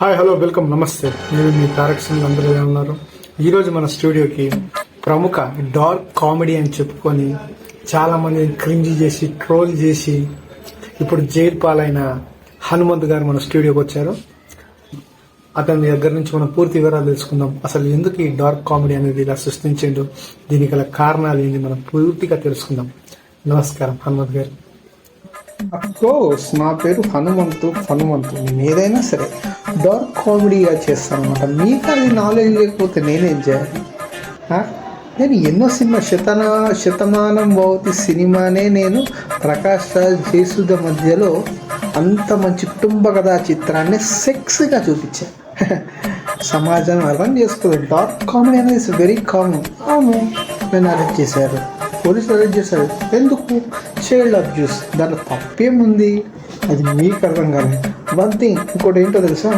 Hi hello welcome నమస్తే. మీరు మీ తారక్ సింగ్ అందరూ ఎలా ఉన్నారు? ఈరోజు మన స్టూడియోకి ప్రముఖ డార్క్ కామెడీ అని చెప్పుకొని చాలా మందిని క్రింజ్ చేసి ట్రోల్ చేసి ఇప్పుడు జైలు పాలైన హనుమంత్ గారు మన స్టూడియోకి వచ్చారు. అతని దగ్గర నుంచి మనం పూర్తి వివరాలు తెలుసుకుందాం. అసలు ఎందుకు ఈ డార్క్ కామెడీ అనేది ఇలా సృష్టించిండు, దీనికి గల కారణాలు ఏంటి మనం పూర్తిగా తెలుసుకుందాం. నమస్కారం హనుమంత్ గారు. అఫ్కోర్స్ నా పేరు హనుమంతు. నేను ఏదైనా సరే డార్క్ కామెడీగా చేస్తాను అనమాట. మీకు అది నాలెడ్జ్ లేకపోతే నేనేం చేయాలి? నేను ఎన్నో శతమానం భవతి సినిమానే నేను ప్రకాష్ రాజ్ జయసుధ మధ్యలో అంత మంచి కుటుంబ కథా చిత్రాన్ని సెక్స్గా చూపించాను. సమాజం అర్థం చేసుకోలేదు. డార్క్ కామెడీ అనేది ఇస్ వెరీ కామన్. అవును, నేను అరెస్ట్ చేశారు, పోలీసులు అరెస్ట్ చేశారు. ఎందుకు? Child abuse. దాంట్లో తప్పేముంది? అది మీకు అర్థం కాదు. వన్ థింగ్, ఇంకోటి ఏంటో తెలుసా,